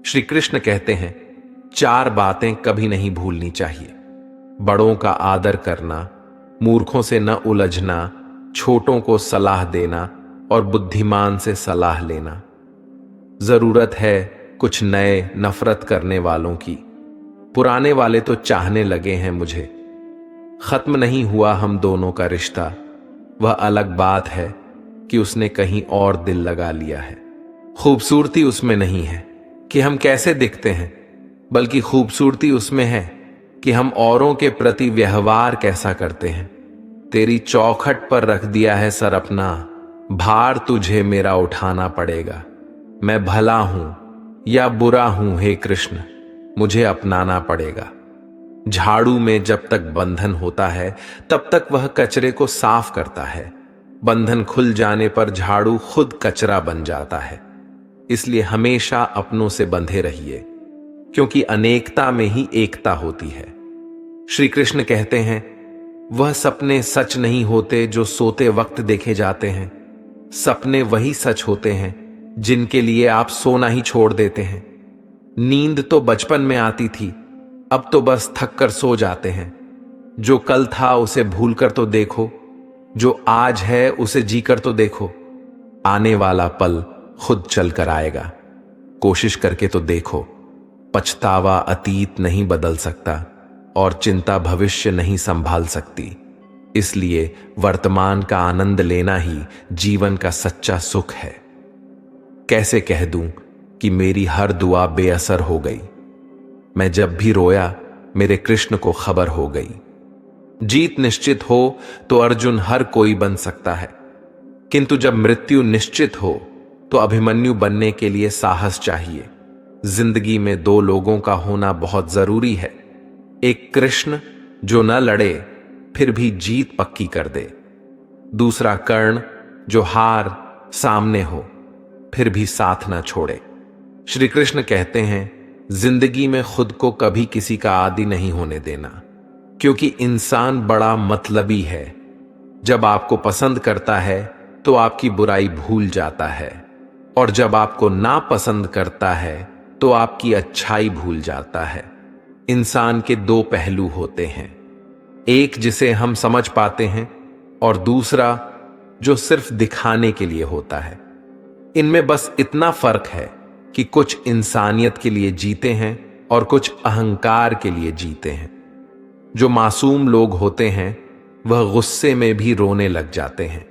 श्री कृष्ण कहते हैं, 4 बातें कभी नहीं भूलनी चाहिए। बड़ों का आदर करना, मूर्खों से न उलझना, छोटों को सलाह देना और बुद्धिमान से सलाह लेना। जरूरत है कुछ नए नफरत करने वालों की, पुराने वाले तो चाहने लगे हैं मुझे। खत्म नहीं हुआ हम दोनों का रिश्ता, वह अलग बात है कि उसने कहीं और दिल लगा लिया है। खूबसूरती उसमें नहीं है कि हम कैसे दिखते हैं, बल्कि खूबसूरती उसमें है कि हम औरों के प्रति व्यवहार कैसा करते हैं। तेरी चौखट पर रख दिया है सर अपना, भार तुझे मेरा उठाना पड़ेगा। मैं भला हूं या बुरा हूं हे कृष्ण, मुझे अपनाना पड़ेगा। झाड़ू में जब तक बंधन होता है तब तक वह कचरे को साफ करता है। बंधन खुल जाने पर झाड़ू खुद कचरा बन जाता है। इसलिए हमेशा अपनों से बंधे रहिए, क्योंकि अनेकता में ही एकता होती है। श्री कृष्ण कहते हैं, वह सपने सच नहीं होते जो सोते वक्त देखे जाते हैं। सपने वही सच होते हैं जिनके लिए आप सोना ही छोड़ देते हैं। नींद तो बचपन में आती थी, अब तो बस थक कर सो जाते हैं। जो कल था उसे भूल कर तो देखो, जो आज है उसे जीकर तो देखो। आने वाला पल खुद चल कर आएगा, कोशिश करके तो देखो। पछतावा अतीत नहीं बदल सकता और चिंता भविष्य नहीं संभाल सकती। इसलिए वर्तमान का आनंद लेना ही जीवन का सच्चा सुख है। कैसे कह दूं कि मेरी हर दुआ बेअसर हो गई। मैं जब भी रोया मेरे कृष्ण को खबर हो गई। जीत निश्चित हो तो अर्जुन हर कोई बन सकता है, किंतु जब मृत्यु निश्चित हो तो अभिमन्यु बनने के लिए साहस चाहिए। जिंदगी में 2 लोगों का होना बहुत जरूरी है। एक कृष्ण जो न लड़े फिर भी जीत पक्की कर दे, दूसरा कर्ण जो हार सामने हो फिर भी साथ न छोड़े। श्री कृष्ण कहते हैं, जिंदगी में खुद को कभी किसी का आदी नहीं होने देना, क्योंकि इंसान बड़ा मतलबी है। जब आपको पसंद करता है तो आपकी बुराई भूल जाता है, और जब आपको नापसंद करता है तो आपकी अच्छाई भूल जाता है। इंसान के 2 पहलू होते हैं, एक जिसे हम समझ पाते हैं और दूसरा जो सिर्फ दिखाने के लिए होता है। इनमें बस इतना फर्क है कि कुछ इंसानियत के लिए जीते हैं और कुछ अहंकार के लिए जीते हैं। जो मासूम लोग होते हैं वह गुस्से में भी रोने लग जाते हैं।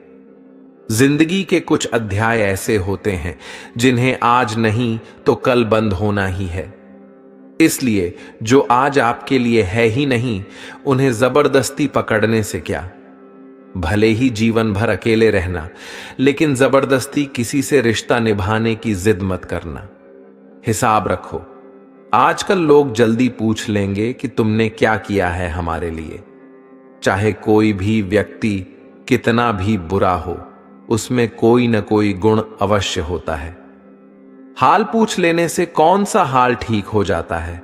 जिंदगी के कुछ अध्याय ऐसे होते हैं जिन्हें आज नहीं तो कल बंद होना ही है। इसलिए जो आज आपके लिए है ही नहीं, उन्हें जबरदस्ती पकड़ने से क्या। भले ही जीवन भर अकेले रहना, लेकिन जबरदस्ती किसी से रिश्ता निभाने की जिद मत करना। हिसाब रखो, आजकल लोग जल्दी पूछ लेंगे कि तुमने क्या किया है हमारे लिए। चाहे कोई भी व्यक्ति कितना भी बुरा हो, उसमें कोई न कोई गुण अवश्य होता है। हाल पूछ लेने से कौन सा हाल ठीक हो जाता है,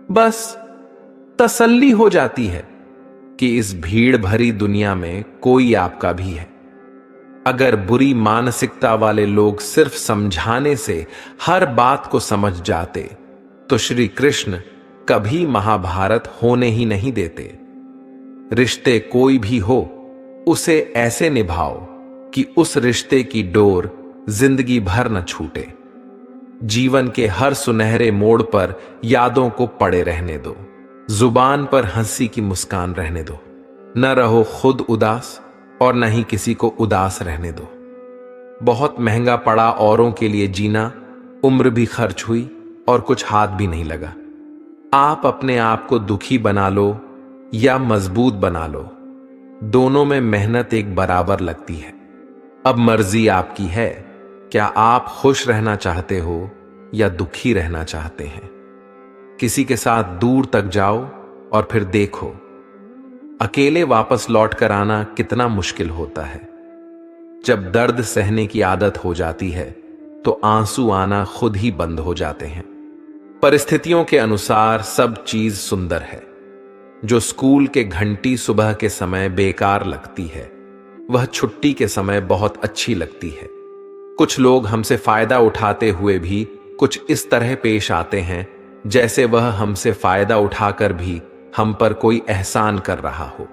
बस तसल्ली हो जाती है कि इस भीड़ भरी दुनिया में कोई आपका भी है। अगर बुरी मानसिकता वाले लोग सिर्फ समझाने से हर बात को समझ जाते तो श्री कृष्ण कभी महाभारत होने ही नहीं देते। रिश्ते कोई भी हो, उसे ऐसे निभाओ कि उस रिश्ते की डोर जिंदगी भर न छूटे। जीवन के हर सुनहरे मोड़ पर यादों को पड़े रहने दो, जुबान पर हंसी की मुस्कान रहने दो। न रहो खुद उदास और न ही किसी को उदास रहने दो। बहुत महंगा पड़ा औरों के लिए जीना, उम्र भी खर्च हुई और कुछ हाथ भी नहीं लगा। आप अपने आप को दुखी बना लो या मजबूत बना लो, दोनों में मेहनत एक बराबर लगती है। अब मर्जी आपकी है, क्या आप खुश रहना चाहते हो या दुखी रहना चाहते हैं। किसी के साथ दूर तक जाओ और फिर देखो, अकेले वापस लौट कर आना कितना मुश्किल होता है। जब दर्द सहने की आदत हो जाती है तो आंसू आना खुद ही बंद हो जाते हैं। परिस्थितियों के अनुसार सब चीज सुंदर है। जो स्कूल के घंटी सुबह के समय बेकार लगती है, वह छुट्टी के समय बहुत अच्छी लगती है। कुछ लोग हमसे फायदा उठाते हुए भी कुछ इस तरह पेश आते हैं जैसे वह हमसे फायदा उठाकर भी हम पर कोई एहसान कर रहा हो।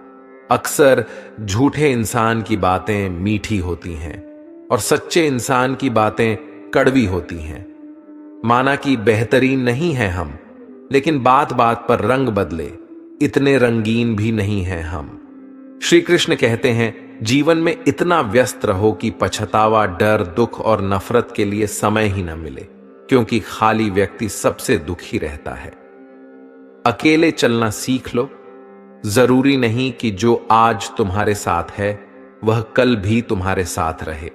अक्सर झूठे इंसान की बातें मीठी होती हैं और सच्चे इंसान की बातें कड़वी होती हैं। माना कि बेहतरीन नहीं है हम, लेकिन बात बात पर रंग बदले इतने रंगीन भी नहीं हैं हम। श्री कृष्ण कहते हैं, जीवन में इतना व्यस्त रहो कि पछतावा, डर, दुख और नफरत के लिए समय ही न मिले, क्योंकि खाली व्यक्ति सबसे दुखी रहता है। अकेले चलना सीख लो। जरूरी नहीं कि जो आज तुम्हारे साथ है वह कल भी तुम्हारे साथ रहे।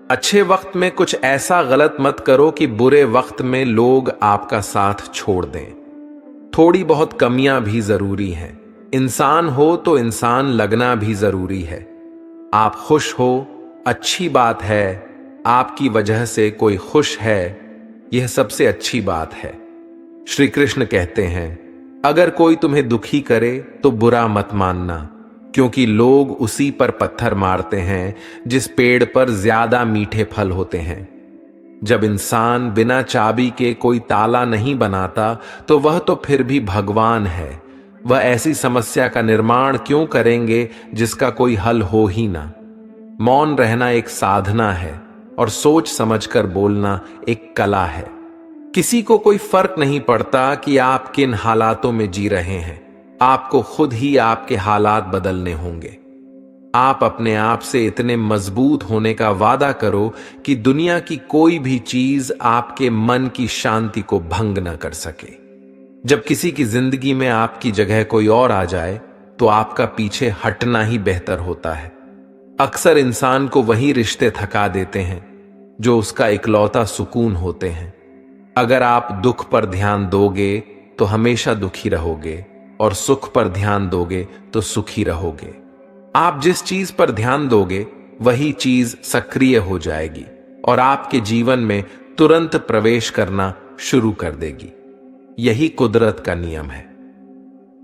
अच्छे वक्त में कुछ ऐसा गलत मत करो कि बुरे वक्त में लोग आपका साथ छोड़ दें। थोड़ी बहुत कमियां भी जरूरी हैं। इंसान हो तो इंसान लगना भी जरूरी है। आप खुश हो, अच्छी बात है। आपकी वजह से कोई खुश है, यह सबसे अच्छी बात है। श्री कृष्ण कहते हैं, अगर कोई तुम्हें दुखी करे तो बुरा मत मानना, क्योंकि लोग उसी पर पत्थर मारते हैं जिस पेड़ पर ज्यादा मीठे फल होते हैं। जब इंसान बिना चाबी के कोई ताला नहीं बनाता तो वह तो फिर भी भगवान है। वह ऐसी समस्या का निर्माण क्यों करेंगे जिसका कोई हल हो ही ना। मौन रहना एक साधना है और सोच समझकर बोलना एक कला है। किसी को कोई फर्क नहीं पड़ता कि आप किन हालातों में जी रहे हैं। आपको खुद ही आपके हालात बदलने होंगे। आप अपने आप से इतने मजबूत होने का वादा करो कि दुनिया की कोई भी चीज आपके मन की शांति को भंग न कर सके। जब किसी की जिंदगी में आपकी जगह कोई और आ जाए तो आपका पीछे हटना ही बेहतर होता है। अक्सर इंसान को वही रिश्ते थका देते हैं जो उसका इकलौता सुकून होते हैं। अगर आप दुख पर ध्यान दोगे तो हमेशा दुखी रहोगे और सुख पर ध्यान दोगे तो सुखी रहोगे। आप जिस चीज पर ध्यान दोगे वही चीज सक्रिय हो जाएगी और आपके जीवन में तुरंत प्रवेश करना शुरू कर देगी। यही कुदरत का नियम है।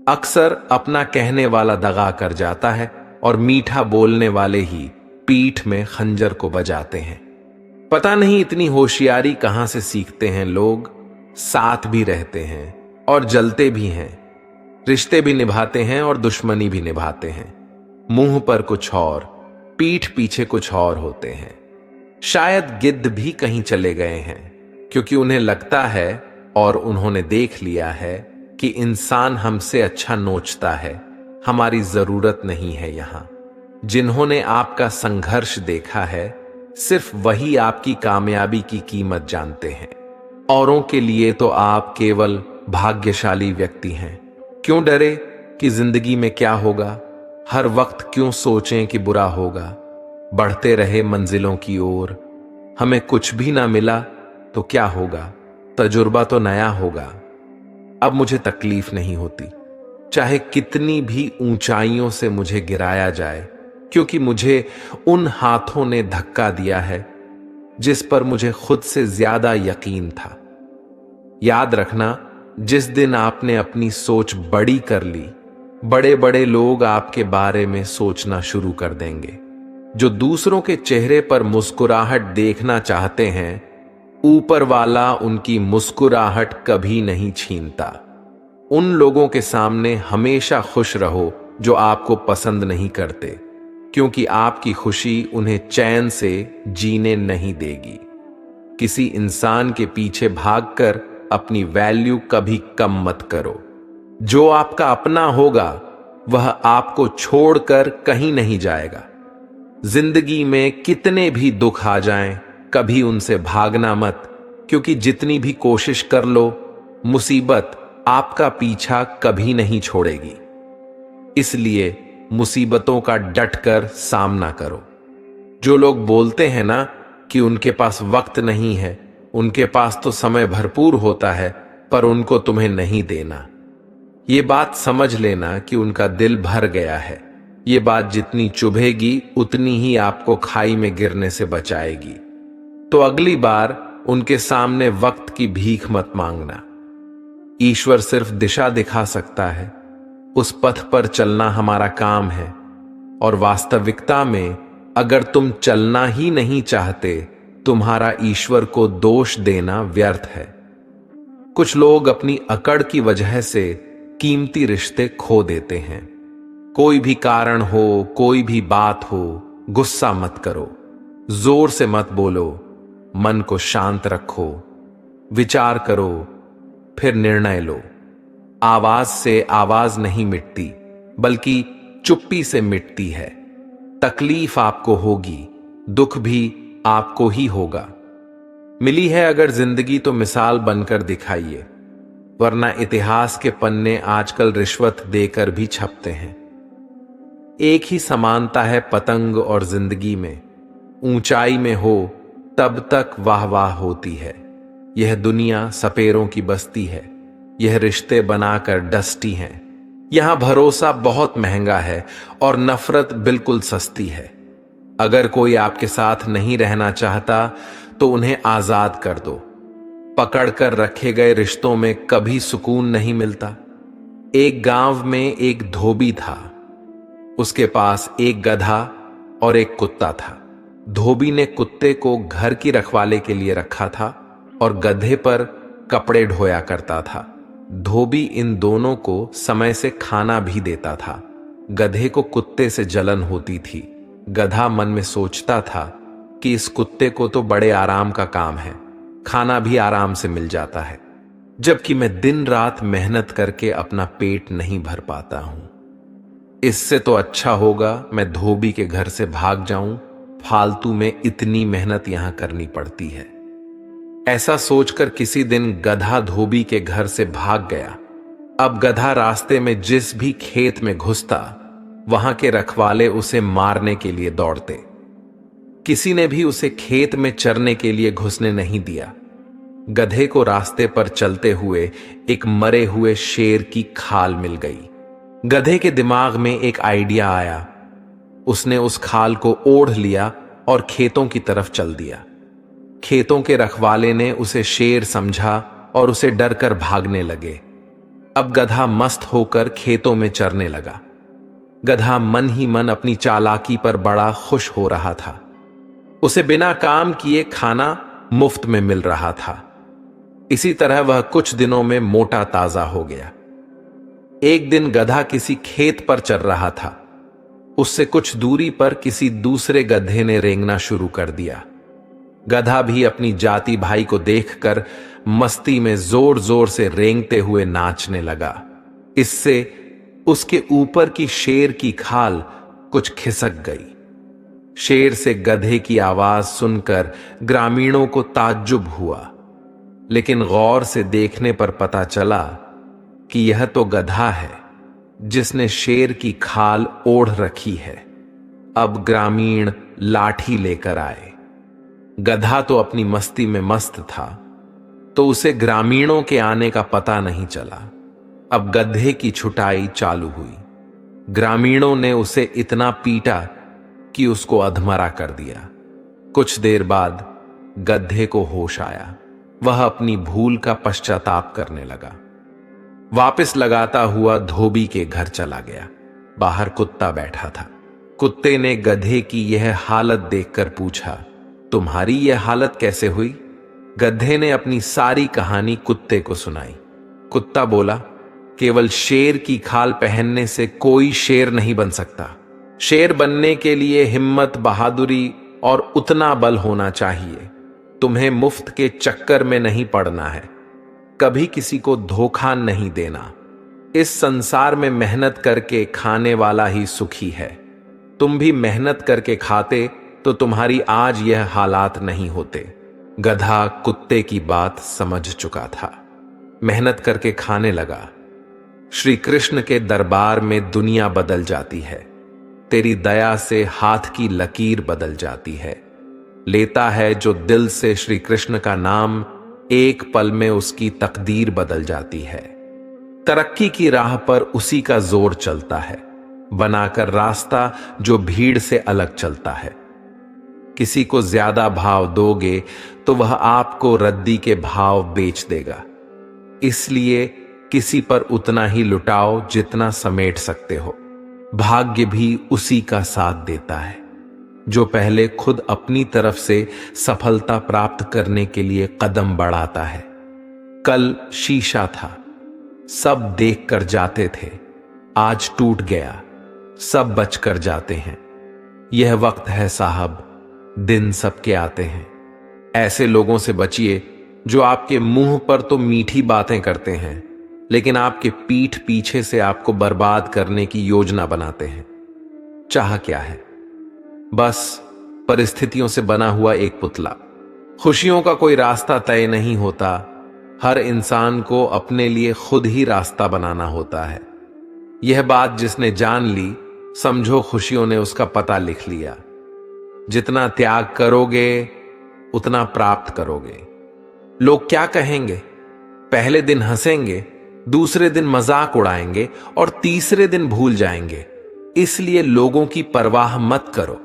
अक्सर अपना कहने वाला दगा कर जाता है और मीठा बोलने वाले ही पीठ में खंजर को बजाते हैं। पता नहीं इतनी होशियारी कहां से सीखते हैं लोग। साथ भी रहते हैं और जलते भी हैं, रिश्ते भी निभाते हैं और दुश्मनी भी निभाते हैं। मुंह पर कुछ और, पीठ पीछे कुछ और होते हैं। शायद गिद्ध भी कहीं चले गए हैं, क्योंकि उन्हें लगता है और उन्होंने देख लिया है कि इंसान हमसे अच्छा नोचता है। हमारी जरूरत नहीं है यहां। जिन्होंने आपका संघर्ष देखा है, सिर्फ वही आपकी कामयाबी की कीमत जानते हैं। औरों के लिए तो आप केवल भाग्यशाली व्यक्ति हैं। क्यों डरे कि जिंदगी में क्या होगा? हर वक्त क्यों सोचें कि बुरा होगा? बढ़ते रहे मंजिलों की ओर। हमें कुछ भी ना मिला तो क्या होगा? तजुर्बा तो नया होगा। अब मुझे तकलीफ नहीं होती, चाहे कितनी भी ऊंचाइयों से मुझे गिराया जाए, क्योंकि मुझे उन हाथों ने धक्का दिया है जिस पर मुझे खुद से ज्यादा यकीन था। याद रखना, जिस दिन आपने अपनी सोच बड़ी कर ली, बड़े बड़े लोग आपके बारे में सोचना शुरू कर देंगे। जो दूसरों के चेहरे पर मुस्कुराहट देखना चाहते हैं, ऊपर वाला उनकी मुस्कुराहट कभी नहीं छीनता। उन लोगों के सामने हमेशा खुश रहो जो आपको पसंद नहीं करते, क्योंकि आपकी खुशी उन्हें चैन से जीने नहीं देगी। किसी इंसान के पीछे भागकर अपनी वैल्यू कभी कम मत करो। जो आपका अपना होगा वह आपको छोड़कर कहीं नहीं जाएगा। जिंदगी में कितने भी दुख आ जाएं, कभी उनसे भागना मत, क्योंकि जितनी भी कोशिश कर लो, मुसीबत आपका पीछा कभी नहीं छोड़ेगी। इसलिए मुसीबतों का डटकर सामना करो। जो लोग बोलते हैं ना कि उनके पास वक्त नहीं है, उनके पास तो समय भरपूर होता है, पर उनको तुम्हें नहीं देना। ये बात समझ लेना कि उनका दिल भर गया है। ये बात जितनी चुभेगी उतनी ही आपको खाई में गिरने से बचाएगी। तो अगली बार उनके सामने वक्त की भीख मत मांगना। ईश्वर सिर्फ दिशा दिखा सकता है, उस पथ पर चलना हमारा काम है। और वास्तविकता में अगर तुम चलना ही नहीं चाहते तुम्हारा ईश्वर को दोष देना व्यर्थ है। कुछ लोग अपनी अकड़ की वजह से कीमती रिश्ते खो देते हैं। कोई भी कारण हो, कोई भी बात हो, गुस्सा मत करो, जोर से मत बोलो, मन को शांत रखो, विचार करो, फिर निर्णय लो। आवाज से आवाज नहीं मिटती, बल्कि चुप्पी से मिटती है। तकलीफ आपको होगी, दुख भी आपको ही होगा। मिली है अगर जिंदगी तो मिसाल बनकर दिखाइए, वरना इतिहास के पन्ने आजकल रिश्वत देकर भी छपते हैं। एक ही समानता है पतंग और जिंदगी में, ऊंचाई में हो तब तक वाह वाह होती है। यह दुनिया सपेरों की बस्ती है, यह रिश्ते बनाकर डस्टी हैं। यहां भरोसा बहुत महंगा है और नफरत बिल्कुल सस्ती है। अगर कोई आपके साथ नहीं रहना चाहता तो उन्हें आजाद कर दो। पकड़कर रखे गए रिश्तों में कभी सुकून नहीं मिलता। एक गांव में एक धोबी था। उसके पास एक गधा और एक कुत्ता था। धोबी ने कुत्ते को घर की रखवाले के लिए रखा था और गधे पर कपड़े ढोया करता था। धोबी इन दोनों को समय से खाना भी देता था। गधे को कुत्ते से जलन होती थी। गधा मन में सोचता था कि इस कुत्ते को तो बड़े आराम का काम है, खाना भी आराम से मिल जाता है, जबकि मैं दिन रात मेहनत करके अपना पेट नहीं भर पाता हूं। इससे तो अच्छा होगा मैं धोबी के घर से भाग जाऊं, फालतू में इतनी मेहनत यहां करनी पड़ती है। ऐसा सोचकर किसी दिन गधा धोबी के घर से भाग गया। अब गधा रास्ते में जिस भी खेत में घुसता, वहां के रखवाले उसे मारने के लिए दौड़ते। किसी ने भी उसे खेत में चरने के लिए घुसने नहीं दिया। गधे को रास्ते पर चलते हुए एक मरे हुए शेर की खाल मिल गई। गधे के दिमाग में एक आइडिया आया। उसने उस खाल को ओढ़ लिया और खेतों की तरफ चल दिया। खेतों के रखवाले ने उसे शेर समझा और उसे डर कर भागने लगे। अब गधा मस्त होकर खेतों में चरने लगा। गधा मन ही मन अपनी चालाकी पर बड़ा खुश हो रहा था। उसे बिना काम किए खाना मुफ्त में मिल रहा था। इसी तरह वह कुछ दिनों में मोटा ताजा हो गया। एक दिन गधा किसी खेत पर चल रहा था। उससे कुछ दूरी पर किसी दूसरे गधे ने रेंगना शुरू कर दिया। गधा भी अपनी जाति भाई को देखकर मस्ती में जोर जोर से रेंगते हुए नाचने लगा। इससे उसके ऊपर की शेर की खाल कुछ खिसक गई। शेर से गधे की आवाज सुनकर ग्रामीणों को ताज्जुब हुआ, लेकिन गौर से देखने पर पता चला कि यह तो गधा है जिसने शेर की खाल ओढ़ रखी है। अब ग्रामीण लाठी लेकर आए। गधा तो अपनी मस्ती में मस्त था, तो उसे ग्रामीणों के आने का पता नहीं चला। अब गधे की छुटाई चालू हुई। ग्रामीणों ने उसे इतना पीटा कि उसको अधमरा कर दिया। कुछ देर बाद गधे को होश आया। वह अपनी भूल का पश्चाताप करने लगा। वापस लगाता हुआ धोबी के घर चला गया। बाहर कुत्ता बैठा था। कुत्ते ने गधे की यह हालत देखकर पूछा, तुम्हारी यह हालत कैसे हुई? गधे ने अपनी सारी कहानी कुत्ते को सुनाई। कुत्ता बोला, केवल शेर की खाल पहनने से कोई शेर नहीं बन सकता। शेर बनने के लिए हिम्मत, बहादुरी और उतना बल होना चाहिए। तुम्हें मुफ्त के चक्कर में नहीं पड़ना है। कभी किसी को धोखा नहीं देना। इस संसार में मेहनत करके खाने वाला ही सुखी है। तुम भी मेहनत करके खाते तो तुम्हारी आज यह हालात नहीं होते। गधा कुत्ते की बात समझ चुका था। मेहनत करके खाने लगा। श्री कृष्ण के दरबार में दुनिया बदल जाती है। तेरी दया से हाथ की लकीर बदल जाती है। लेता है जो दिल से श्री कृष्ण का नाम, एक पल में उसकी तकदीर बदल जाती है। तरक्की की राह पर उसी का जोर चलता है, बनाकर रास्ता जो भीड़ से अलग चलता है। किसी को ज्यादा भाव दोगे तो वह आपको रद्दी के भाव बेच देगा। इसलिए किसी पर उतना ही लुटाओ जितना समेट सकते हो। भाग्य भी उसी का साथ देता है। जो पहले खुद अपनी तरफ से सफलता प्राप्त करने के लिए कदम बढ़ाता है। कल शीशा था, सब देख कर जाते थे, आज टूट गया, सब बच कर जाते हैं। यह वक्त है साहब, दिन सबके आते हैं। ऐसे लोगों से बचिए जो आपके मुंह पर तो मीठी बातें करते हैं, लेकिन आपके पीठ पीछे से आपको बर्बाद करने की योजना बनाते हैं। चाह क्या है? बस परिस्थितियों से बना हुआ एक पुतला। खुशियों का कोई रास्ता तय नहीं होता, हर इंसान को अपने लिए खुद ही रास्ता बनाना होता है। यह बात जिसने जान ली, समझो खुशियों ने उसका पता लिख लिया। जितना त्याग करोगे उतना प्राप्त करोगे। लोग क्या कहेंगे? पहले दिन हंसेंगे, दूसरे दिन मजाक उड़ाएंगे और तीसरे दिन भूल जाएंगे। इसलिए लोगों की परवाह मत करो,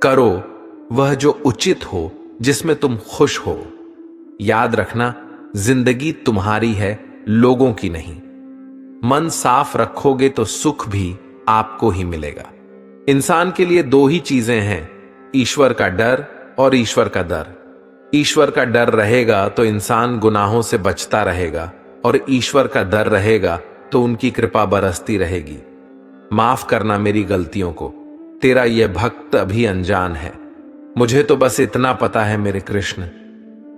करो वह जो उचित हो, जिसमें तुम खुश हो। याद रखना, जिंदगी तुम्हारी है, लोगों की नहीं। मन साफ रखोगे तो सुख भी आपको ही मिलेगा। इंसान के लिए दो ही चीजें हैं, ईश्वर का डर और ईश्वर का दर। ईश्वर का डर रहेगा तो इंसान गुनाहों से बचता रहेगा, और ईश्वर का डर रहेगा तो उनकी कृपा बरसती रहेगी। माफ करना मेरी गलतियों को, तेरा यह भक्त अभी अनजान है। मुझे तो बस इतना पता है मेरे कृष्ण,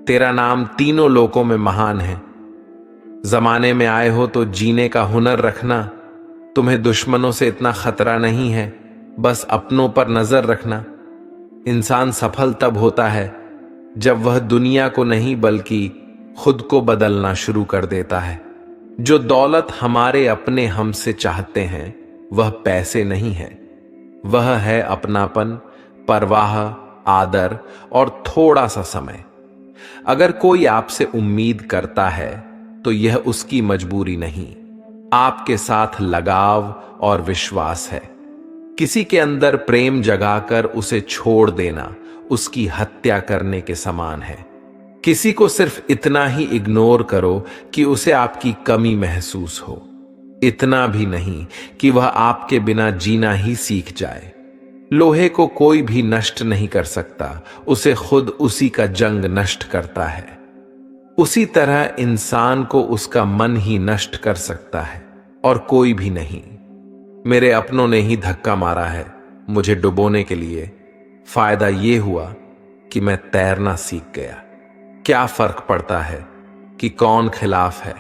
तेरा नाम तीनों लोकों में महान है। जमाने में आए हो तो जीने का हुनर रखना। तुम्हें दुश्मनों से इतना खतरा नहीं है, बस अपनों पर नजर रखना। इंसान सफल तब होता है जब वह दुनिया को नहीं बल्कि खुद को बदलना शुरू कर देता है। जो दौलत हमारे अपने हमसे चाहते हैं वह पैसे नहीं है, वह है अपनापन, परवाह, आदर और थोड़ा सा समय। अगर कोई आपसे उम्मीद करता है तो यह उसकी मजबूरी नहीं, आपके साथ लगाव और विश्वास है। किसी के अंदर प्रेम जगाकर उसे छोड़ देना उसकी हत्या करने के समान है। किसी को सिर्फ इतना ही इग्नोर करो कि उसे आपकी कमी महसूस हो, इतना भी नहीं कि वह आपके बिना जीना ही सीख जाए। लोहे को कोई भी नष्ट नहीं कर सकता, उसे खुद उसी का जंग नष्ट करता है। उसी तरह इंसान को उसका मन ही नष्ट कर सकता है और कोई भी नहीं। मेरे अपनों ने ही धक्का मारा है मुझे डुबोने के लिए। फायदा ये हुआ कि मैं तैरना सीख गया। क्या फर्क पड़ता है कि कौन खिलाफ है,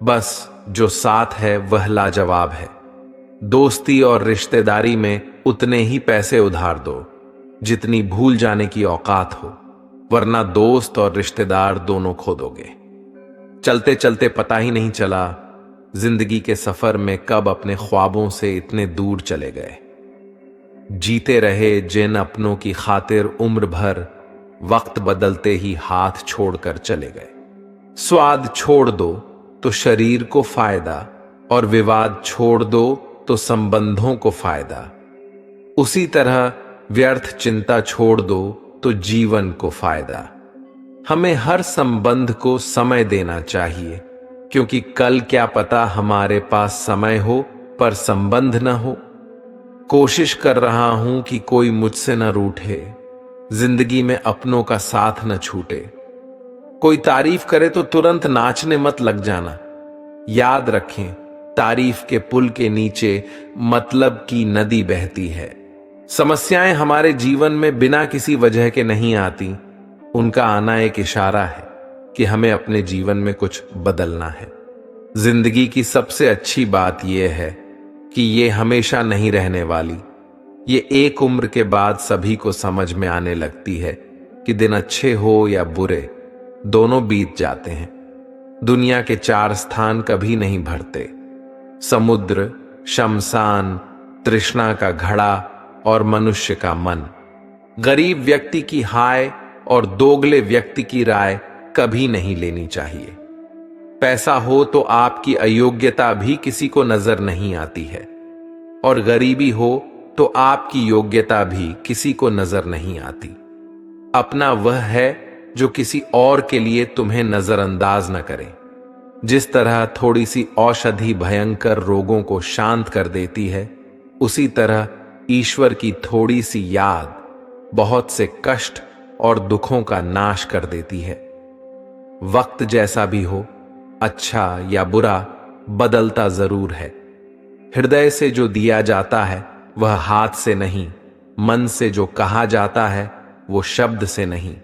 बस जो साथ है वह लाजवाब है। दोस्ती और रिश्तेदारी में उतने ही पैसे उधार दो जितनी भूल जाने की औकात हो, वरना दोस्त और रिश्तेदार दोनों खो दोगे। चलते चलते पता ही नहीं चला जिंदगी के सफर में कब अपने ख्वाबों से इतने दूर चले गए। जीते रहे जिन अपनों की खातिर उम्र भर, वक्त बदलते ही हाथ छोड़कर चले गए। स्वाद छोड़ दो तो शरीर को फायदा, और विवाद छोड़ दो तो संबंधों को फायदा। उसी तरह व्यर्थ चिंता छोड़ दो तो जीवन को फायदा। हमें हर संबंध को समय देना चाहिए, क्योंकि कल क्या पता हमारे पास समय हो पर संबंध न हो। कोशिश कर रहा हूं कि कोई मुझसे न रूठे, जिंदगी में अपनों का साथ न छूटे। कोई तारीफ करे तो तुरंत नाचने मत लग जाना। याद रखें, तारीफ के पुल के नीचे मतलब की नदी बहती है। समस्याएं हमारे जीवन में बिना किसी वजह के नहीं आती, उनका आना एक इशारा है कि हमें अपने जीवन में कुछ बदलना है। जिंदगी की सबसे अच्छी बात यह है कि ये हमेशा नहीं रहने वाली। ये एक उम्र के बाद सभी को समझ में आने लगती है कि दिन अच्छे हो या बुरे, दोनों बीत जाते हैं। दुनिया के 4 स्थान कभी नहीं भरते, समुद्र, शमशान, तृष्णा का घड़ा और मनुष्य का मन। गरीब व्यक्ति की हाय और दोगले व्यक्ति की राय कभी नहीं लेनी चाहिए। पैसा हो तो आपकी अयोग्यता भी किसी को नजर नहीं आती है, और गरीबी हो तो आपकी योग्यता भी किसी को नजर नहीं आती। अपना वह है जो किसी और के लिए तुम्हें नजरअंदाज न करे। जिस तरह थोड़ी सी औषधि भयंकर रोगों को शांत कर देती है, उसी तरह ईश्वर की थोड़ी सी याद बहुत से कष्ट और दुखों का नाश कर देती है। वक्त जैसा भी हो, अच्छा या बुरा, बदलता जरूर है। हृदय से जो दिया जाता है वह हाथ से नहीं, मन से जो कहा जाता है वो शब्द से नहीं।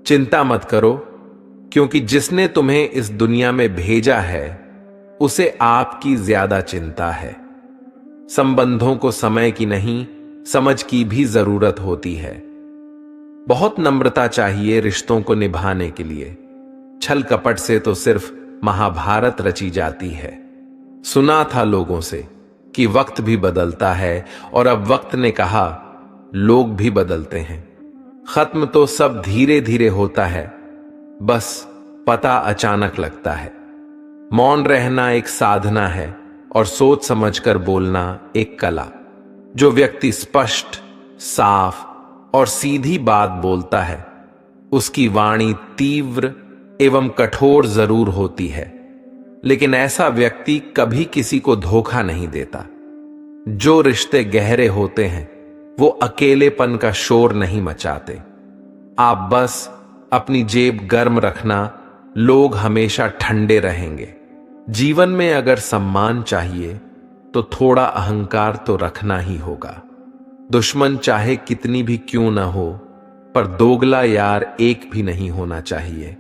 चिंता मत करो, क्योंकि जिसने तुम्हें इस दुनिया में भेजा है उसे आपकी ज्यादा चिंता है। संबंधों को समय की नहीं, समझ की भी जरूरत होती है। बहुत नम्रता चाहिए रिश्तों को निभाने के लिए। छल कपट से तो सिर्फ महाभारत रची जाती है। सुना था लोगों से कि वक्त भी बदलता है, और अब वक्त ने कहा लोग भी बदलते हैं। खत्म तो सब धीरे धीरे होता है, बस पता अचानक लगता है। मौन रहना एक साधना है और सोच समझकर बोलना एक कला। जो व्यक्ति स्पष्ट, साफ और सीधी बात बोलता है उसकी वाणी तीव्र एवं कठोर जरूर होती है, लेकिन ऐसा व्यक्ति कभी किसी को धोखा नहीं देता। जो रिश्ते गहरे होते हैं वो अकेलेपन का शोर नहीं मचाते। आप बस अपनी जेब गर्म रखना, लोग हमेशा ठंडे रहेंगे। जीवन में अगर सम्मान चाहिए तो थोड़ा अहंकार तो रखना ही होगा। दुश्मन चाहे कितनी भी क्यों ना हो, पर दोगला यार एक भी नहीं होना चाहिए।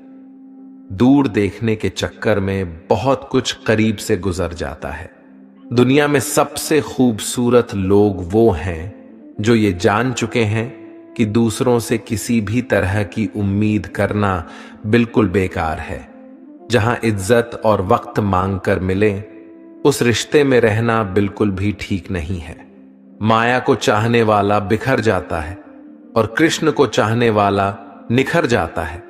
दूर देखने के चक्कर में बहुत कुछ करीब से गुजर जाता है। दुनिया में सबसे खूबसूरत लोग वो हैं जो ये जान चुके हैं कि दूसरों से किसी भी तरह की उम्मीद करना बिल्कुल बेकार है। जहां इज्जत और वक्त मांग कर मिले, उस रिश्ते में रहना बिल्कुल भी ठीक नहीं है। माया को चाहने वाला बिखर जाता है और कृष्ण को चाहने वाला निखर जाता है।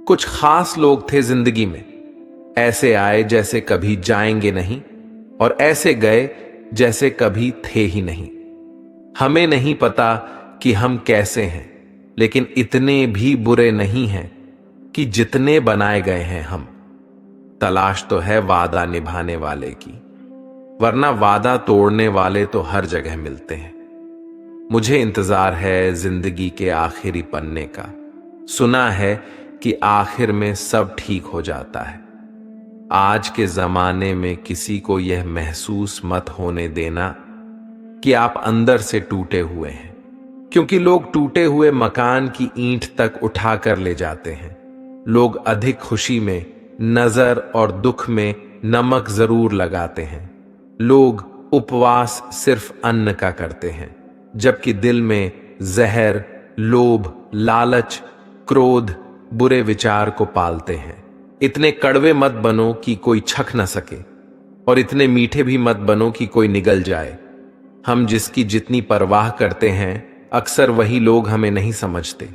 कुछ खास लोग थे जिंदगी में, ऐसे आए जैसे कभी जाएंगे नहीं, और ऐसे गए जैसे कभी थे ही नहीं। हमें नहीं पता कि हम कैसे हैं, लेकिन इतने भी बुरे नहीं हैं कि जितने बनाए गए हैं हम। तलाश तो है वादा निभाने वाले की, वरना वादा तोड़ने वाले तो हर जगह मिलते हैं। मुझे इंतजार है जिंदगी के आखिरी पन्ने का। सुना है कि आखिर में सब ठीक हो जाता है। आज के जमाने में किसी को यह महसूस मत होने देना कि आप अंदर से टूटे हुए हैं, क्योंकि लोग टूटे हुए मकान की ईंट तक उठा कर ले जाते हैं। लोग अधिक खुशी में नजर और दुख में नमक जरूर लगाते हैं। लोग उपवास सिर्फ अन्न का करते हैं, जबकि दिल में जहर, लोभ, लालच, क्रोध, बुरे विचार को पालते हैं। इतने कड़वे मत बनो कि कोई छक न सके, और इतने मीठे भी मत बनो कि कोई निगल जाए। हम जिसकी जितनी परवाह करते हैं, अक्सर वही लोग हमें नहीं समझते।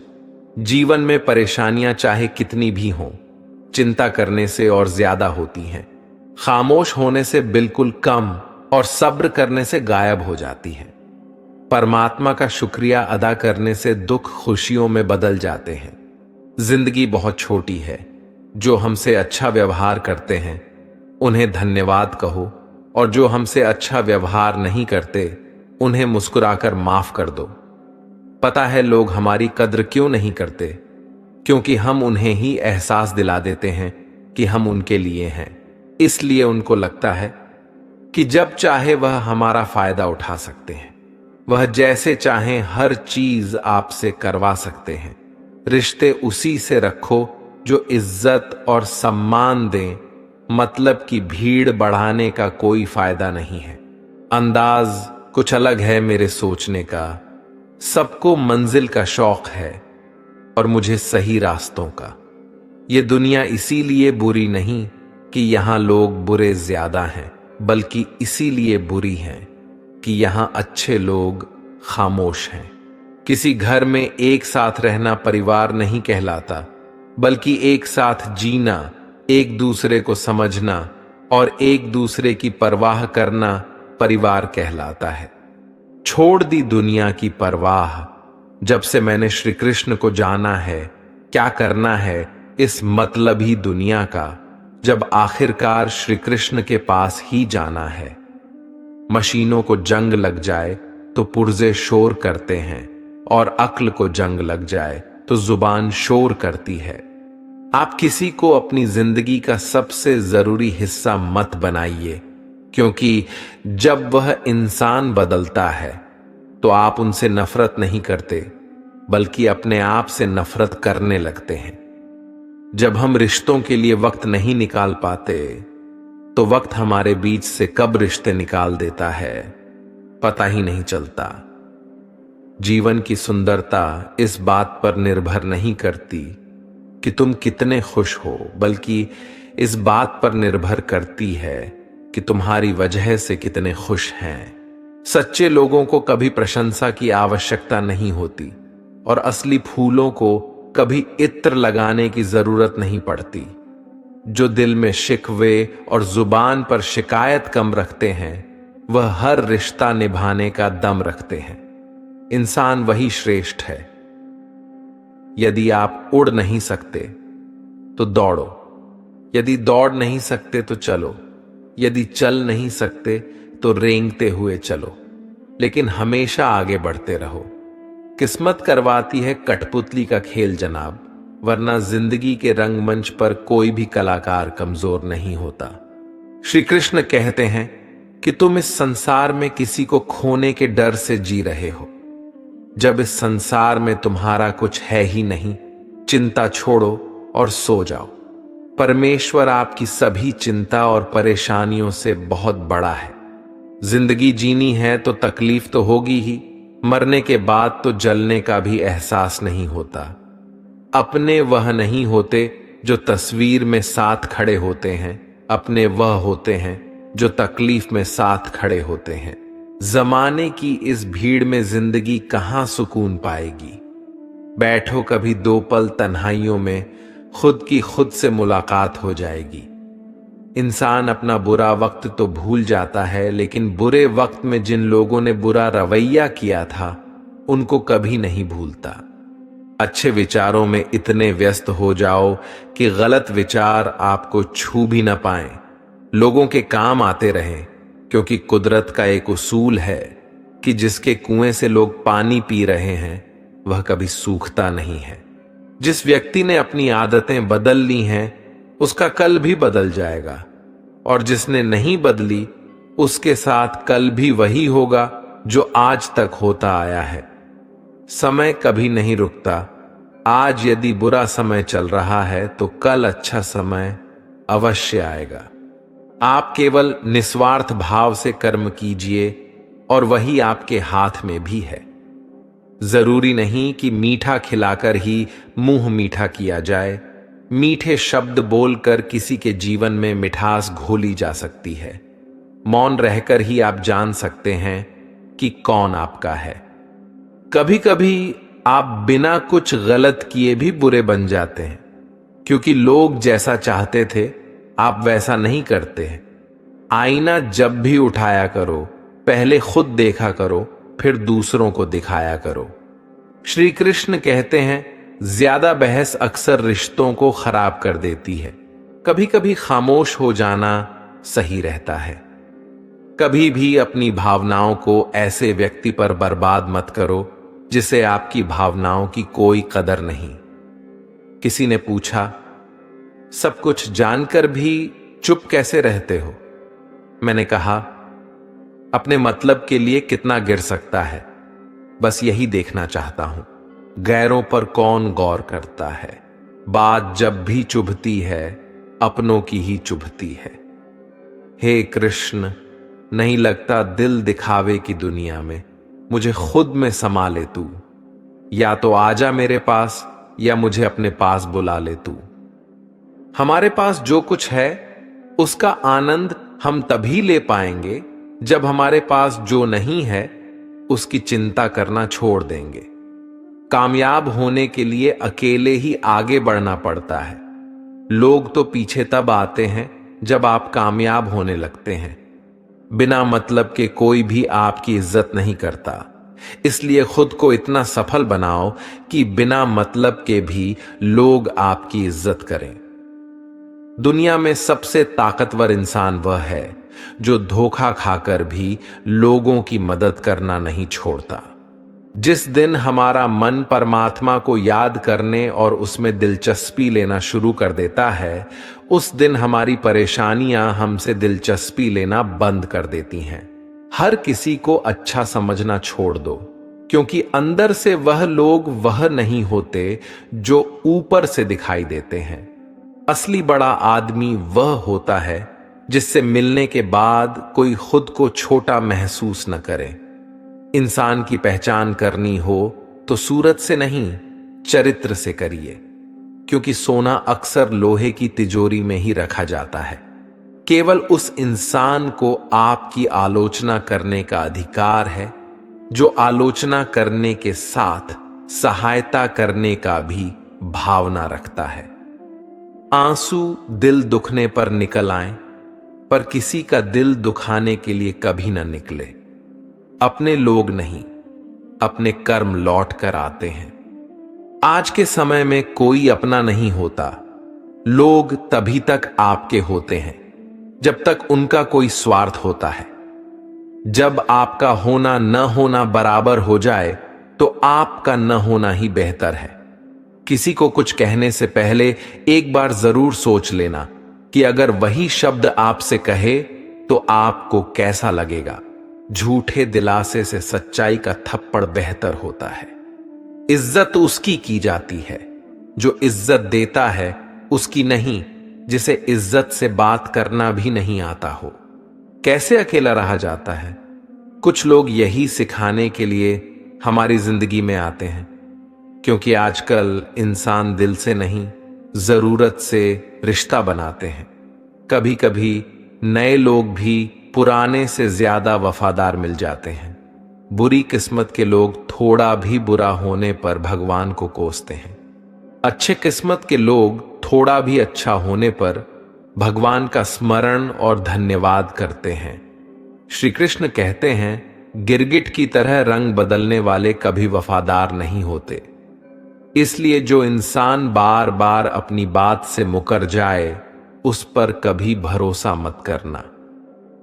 जीवन में परेशानियां चाहे कितनी भी हों, चिंता करने से और ज्यादा होती हैं। खामोश होने से बिल्कुल कम और सब्र करने से गायब हो जाती हैं। परमात्मा का शुक्रिया अदा करने से दुख खुशियों में बदल जाते हैं। जिंदगी बहुत छोटी है। जो हमसे अच्छा व्यवहार करते हैं उन्हें धन्यवाद कहो, और जो हमसे अच्छा व्यवहार नहीं करते उन्हें मुस्कुराकर माफ कर दो। पता है लोग हमारी कद्र क्यों नहीं करते? क्योंकि हम उन्हें ही एहसास दिला देते हैं कि हम उनके लिए हैं। इसलिए उनको लगता है कि जब चाहे वह हमारा फायदा उठा सकते हैं। वह जैसे चाहें हर चीज आपसे करवा सकते हैं। रिश्ते उसी से रखो जो इज्जत और सम्मान दें। मतलब की भीड़ बढ़ाने का कोई फायदा नहीं है। अंदाज कुछ अलग है मेरे सोचने का। सबको मंजिल का शौक है और मुझे सही रास्तों का। ये दुनिया इसीलिए बुरी नहीं कि यहां लोग बुरे ज्यादा हैं, बल्कि इसीलिए बुरी हैं कि यहां अच्छे लोग खामोश हैं। किसी घर में एक साथ रहना परिवार नहीं कहलाता, बल्कि एक साथ जीना, एक दूसरे को समझना और एक दूसरे की परवाह करना परिवार कहलाता है। छोड़ दी दुनिया की परवाह, जब से मैंने श्री कृष्ण को जाना है। क्या करना है इस मतलबी दुनिया का, जब आखिरकार श्री कृष्ण के पास ही जाना है। मशीनों को जंग लग जाए तो पुर्जे शोर करते हैं, और अक्ल को जंग लग जाए तो जुबान शोर करती है। आप किसी को अपनी जिंदगी का सबसे जरूरी हिस्सा मत बनाइए, क्योंकि जब वह इंसान बदलता है तो आप उनसे नफरत नहीं करते, बल्कि अपने आप से नफरत करने लगते हैं। जब हम रिश्तों के लिए वक्त नहीं निकाल पाते तो वक्त हमारे बीच से कब रिश्ते निकाल देता है पता ही नहीं चलता। जीवन की सुंदरता इस बात पर निर्भर नहीं करती कि तुम कितने खुश हो, बल्कि इस बात पर निर्भर करती है कि तुम्हारी वजह से कितने खुश हैं। सच्चे लोगों को कभी प्रशंसा की आवश्यकता नहीं होती और असली फूलों को कभी इत्र लगाने की जरूरत नहीं पड़ती। जो दिल में शिकवे और जुबान पर शिकायत कम रखते हैं वह हर रिश्ता निभाने का दम रखते हैं। इंसान वही श्रेष्ठ है। यदि आप उड़ नहीं सकते तो दौड़ो, यदि दौड़ नहीं सकते तो चलो, यदि चल नहीं सकते तो रेंगते हुए चलो, लेकिन हमेशा आगे बढ़ते रहो। किस्मत करवाती है कठपुतली का खेल जनाब, वरना जिंदगी के रंगमंच पर कोई भी कलाकार कमजोर नहीं होता। श्री कृष्ण कहते हैं कि तुम इस संसार में किसी को खोने के डर से जी रहे हो। जब इस संसार में तुम्हारा कुछ है ही नहीं, चिंता छोड़ो और सो जाओ। परमेश्वर आपकी सभी चिंता और परेशानियों से बहुत बड़ा है। जिंदगी जीनी है तो तकलीफ तो होगी ही, मरने के बाद तो जलने का भी एहसास नहीं होता। अपने वह नहीं होते जो तस्वीर में साथ खड़े होते हैं, अपने वह होते हैं जो तकलीफ में साथ खड़े होते हैं। जमाने की इस भीड़ में जिंदगी कहां सुकून पाएगी। बैठो कभी दो पल तन्हाइयों में, खुद की खुद से मुलाकात हो जाएगी। इंसान अपना बुरा वक्त तो भूल जाता है, लेकिन बुरे वक्त में जिन लोगों ने बुरा रवैया किया था उनको कभी नहीं भूलता। अच्छे विचारों में इतने व्यस्त हो जाओ कि गलत विचार आपको छू भी न पाएं, लोगों के काम आते रहें, क्योंकि कुदरत का एक उसूल है कि जिसके कुएं से लोग पानी पी रहे हैं वह कभी सूखता नहीं है। जिस व्यक्ति ने अपनी आदतें बदल ली हैं उसका कल भी बदल जाएगा, और जिसने नहीं बदली उसके साथ कल भी वही होगा जो आज तक होता आया है। समय कभी नहीं रुकता। आज यदि बुरा समय चल रहा है तो कल अच्छा समय अवश्य आएगा। आप केवल निस्वार्थ भाव से कर्म कीजिए और वही आपके हाथ में भी है। जरूरी नहीं कि मीठा खिलाकर ही मुंह मीठा किया जाए। मीठे शब्द बोलकर किसी के जीवन में मिठास घोली जा सकती है। मौन रहकर ही आप जान सकते हैं कि कौन आपका है। कभी कभी आप बिना कुछ गलत किए भी बुरे बन जाते हैं, क्योंकि लोग जैसा चाहते थे आप वैसा नहीं करते हैं। आईना जब भी उठाया करो पहले खुद देखा करो, फिर दूसरों को दिखाया करो। श्री कृष्ण कहते हैं ज्यादा बहस अक्सर रिश्तों को खराब कर देती है। कभी कभी खामोश हो जाना सही रहता है। कभी भी अपनी भावनाओं को ऐसे व्यक्ति पर बर्बाद मत करो जिसे आपकी भावनाओं की कोई कदर नहीं। किसी ने पूछा, सब कुछ जानकर भी चुप कैसे रहते हो? मैंने कहा, अपने मतलब के लिए कितना गिर सकता है, बस यही देखना चाहता हूं। गैरों पर कौन गौर करता है। बात जब भी चुभती है अपनों की ही चुभती है। हे कृष्ण, नहीं लगता दिल दिखावे की दुनिया में, मुझे खुद में समा ले तू। या तो आजा मेरे पास या मुझे अपने पास बुला ले तू। हमारे पास जो कुछ है उसका आनंद हम तभी ले पाएंगे जब हमारे पास जो नहीं है उसकी चिंता करना छोड़ देंगे। कामयाब होने के लिए अकेले ही आगे बढ़ना पड़ता है। लोग तो पीछे तब आते हैं जब आप कामयाब होने लगते हैं। बिना मतलब के कोई भी आपकी इज्जत नहीं करता। इसलिए खुद को इतना सफल बनाओ कि बिना मतलब के भी लोग आपकी इज्जत करें। दुनिया में सबसे ताकतवर इंसान वह है जो धोखा खाकर भी लोगों की मदद करना नहीं छोड़ता। जिस दिन हमारा मन परमात्मा को याद करने और उसमें दिलचस्पी लेना शुरू कर देता है, उस दिन हमारी परेशानियां हमसे दिलचस्पी लेना बंद कर देती हैं। हर किसी को अच्छा समझना छोड़ दो, क्योंकि अंदर से वह लोग वह नहीं होते जो ऊपर से दिखाई देते हैं। असली बड़ा आदमी वह होता है जिससे मिलने के बाद कोई खुद को छोटा महसूस न करे। इंसान की पहचान करनी हो तो सूरत से नहीं, चरित्र से करिए, क्योंकि सोना अक्सर लोहे की तिजोरी में ही रखा जाता है। केवल उस इंसान को आपकी आलोचना करने का अधिकार है जो आलोचना करने के साथ सहायता करने का भी भावना रखता है। आंसू दिल दुखने पर निकल आए, पर किसी का दिल दुखाने के लिए कभी न निकले। अपने लोग नहीं, अपने कर्म लौट कर आते हैं। आज के समय में कोई अपना नहीं होता। लोग तभी तक आपके होते हैं जब तक उनका कोई स्वार्थ होता है। जब आपका होना न होना बराबर हो जाए तो आपका न होना ही बेहतर है। किसी को कुछ कहने से पहले एक बार जरूर सोच लेना कि अगर वही शब्द आपसे कहे तो आपको कैसा लगेगा। झूठे दिलासे से सच्चाई का थप्पड़ बेहतर होता है। इज्जत उसकी की जाती है जो इज्जत देता है, उसकी नहीं जिसे इज्जत से बात करना भी नहीं आता हो। कैसे अकेला रहा जाता है? कुछ लोग यही सिखाने के लिए हमारी जिंदगी में आते हैं, क्योंकि आजकल इंसान दिल से नहीं, जरूरत से रिश्ता बनाते हैं। कभी कभी नए लोग भी पुराने से ज्यादा वफादार मिल जाते हैं। बुरी किस्मत के लोग थोड़ा भी बुरा होने पर भगवान को कोसते हैं। अच्छे किस्मत के लोग थोड़ा भी अच्छा होने पर भगवान का स्मरण और धन्यवाद करते हैं। श्री कृष्ण कहते हैं, गिरगिट की तरह रंग बदलने वाले कभी वफादार नहीं होते। इसलिए जो इंसान बार बार अपनी बात से मुकर जाए, उस पर कभी भरोसा मत करना।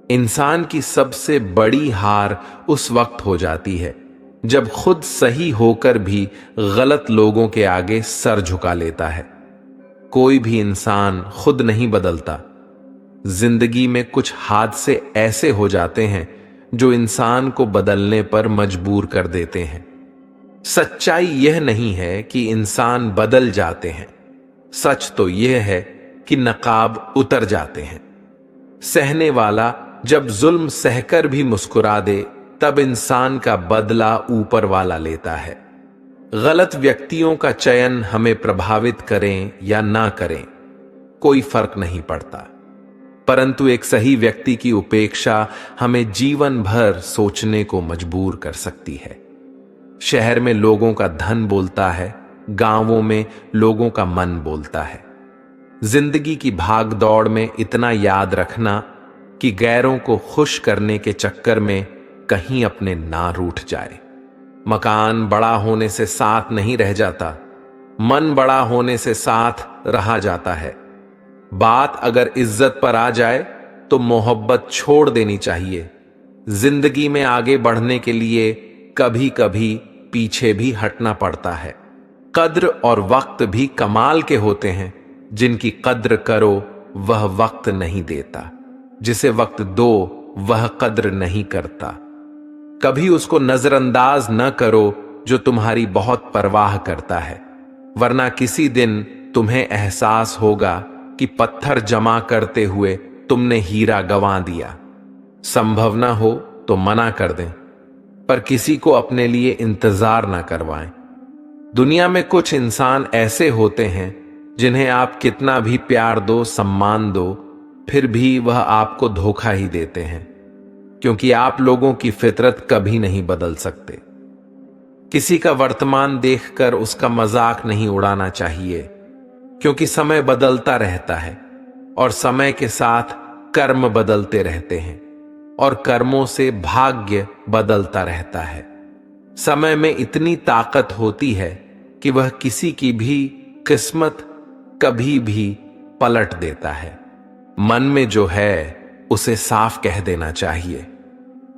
इंसान की सबसे बड़ी हार उस वक्त हो जाती है जब खुद सही होकर भी गलत लोगों के आगे सर झुका लेता है। कोई भी इंसान खुद नहीं बदलता। जिंदगी में कुछ हादसे ऐसे हो जाते हैं जो इंसान को बदलने पर मजबूर कर देते हैं। सच्चाई यह नहीं है कि इंसान बदल जाते हैं, सच तो यह है कि नकाब उतर जाते हैं। सहने वाला जब जुल्म सहकर भी मुस्कुरा दे, तब इंसान का बदला ऊपर वाला लेता है। गलत व्यक्तियों का चयन हमें प्रभावित करें या ना करें, कोई फर्क नहीं पड़ता, परंतु एक सही व्यक्ति की उपेक्षा हमें जीवन भर सोचने को मजबूर कर सकती है। शहर में लोगों का धन बोलता है, गांवों में लोगों का मन बोलता है। जिंदगी की भाग दौड़ में इतना याद रखना कि गैरों को खुश करने के चक्कर में कहीं अपने ना रूठ जाए। मकान बड़ा होने से साथ नहीं रह जाता, मन बड़ा होने से साथ रहा जाता है। बात अगर इज्जत पर आ जाए तो मोहब्बत छोड़ देनी चाहिए। जिंदगी में आगे बढ़ने के लिए कभी कभी पीछे भी हटना पड़ता है। कद्र और वक्त भी कमाल के होते हैं। जिनकी कद्र करो वह वक्त नहीं देता, जिसे वक्त दो वह कद्र नहीं करता। कभी उसको नजरअंदाज न करो जो तुम्हारी बहुत परवाह करता है, वरना किसी दिन तुम्हें एहसास होगा कि पत्थर जमा करते हुए तुमने हीरा गंवा दिया। संभव ना हो तो मना कर दें, पर किसी को अपने लिए इंतजार ना करवाएं। दुनिया में कुछ इंसान ऐसे होते हैं जिन्हें आप कितना भी प्यार दो, सम्मान दो, फिर भी वह आपको धोखा ही देते हैं, क्योंकि आप लोगों की फितरत कभी नहीं बदल सकते। किसी का वर्तमान देखकर उसका मजाक नहीं उड़ाना चाहिए, क्योंकि समय बदलता रहता है और समय के साथ कर्म बदलते रहते हैं और कर्मों से भाग्य बदलता रहता है। समय में इतनी ताकत होती है कि वह किसी की भी किस्मत कभी भी पलट देता है। मन में जो है उसे साफ कह देना चाहिए,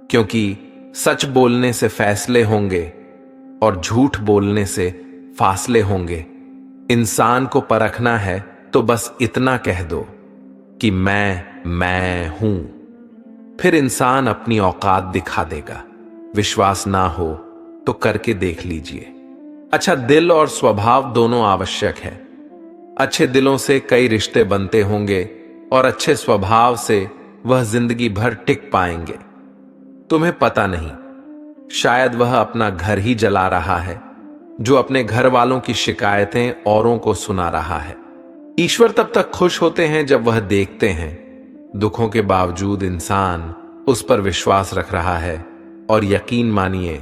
क्योंकि सच बोलने से फैसले होंगे, और झूठ बोलने से फासले होंगे। इंसान को परखना है तो बस इतना कह दो कि मैं हूं, फिर इंसान अपनी औकात दिखा देगा। विश्वास ना हो तो करके देख लीजिए। अच्छा दिल और स्वभाव दोनों आवश्यक है। अच्छे दिलों से कई रिश्ते बनते होंगे और अच्छे स्वभाव से वह जिंदगी भर टिक पाएंगे। तुम्हें पता नहीं, शायद वह अपना घर ही जला रहा है जो अपने घर वालों की शिकायतें औरों को सुना रहा है। ईश्वर तब तक खुश होते हैं जब वह देखते हैं दुखों के बावजूद इंसान उस पर विश्वास रख रहा है। और यकीन मानिए,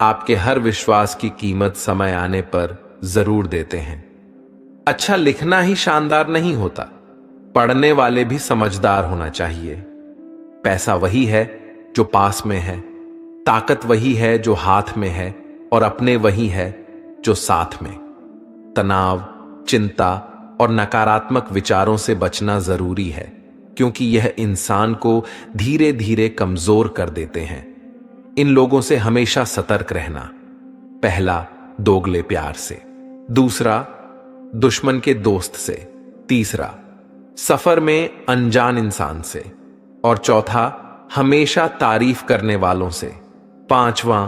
आपके हर विश्वास की कीमत समय आने पर जरूर देते हैं। अच्छा लिखना ही शानदार नहीं होता, पढ़ने वाले भी समझदार होना चाहिए। पैसा वही है जो पास में है, ताकत वही है जो हाथ में है, और अपने वही है जो साथ में। तनाव, चिंता और नकारात्मक विचारों से बचना जरूरी है, क्योंकि यह इंसान को धीरे धीरे कमजोर कर देते हैं। इन लोगों से हमेशा सतर्क रहना। पहला, दोगले प्यार से। दूसरा, दुश्मन के दोस्त से। तीसरा, सफर में अनजान इंसान से। और चौथा, हमेशा तारीफ करने वालों से। पांचवां,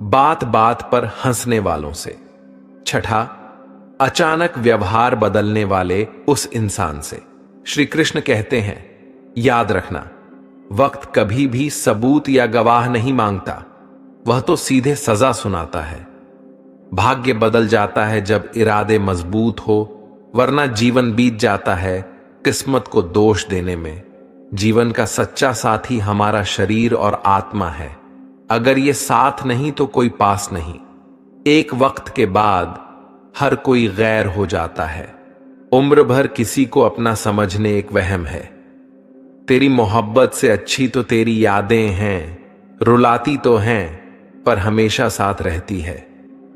बात बात पर हंसने वालों से। छठा, अचानक व्यवहार बदलने वाले उस इंसान से। श्री कृष्ण कहते हैं, याद रखना, वक्त कभी भी सबूत या गवाह नहीं मांगता, वह तो सीधे सजा सुनाता है। भाग्य बदल जाता है जब इरादे मजबूत हो, वरना जीवन बीत जाता है किस्मत को दोष देने में। जीवन का सच्चा साथी हमारा शरीर और आत्मा है। अगर ये साथ नहीं तो कोई पास नहीं। एक वक्त के बाद हर कोई गैर हो जाता है। उम्र भर किसी को अपना समझने एक वहम है। तेरी मोहब्बत से अच्छी तो तेरी यादें हैं, रुलाती तो हैं पर हमेशा साथ रहती है।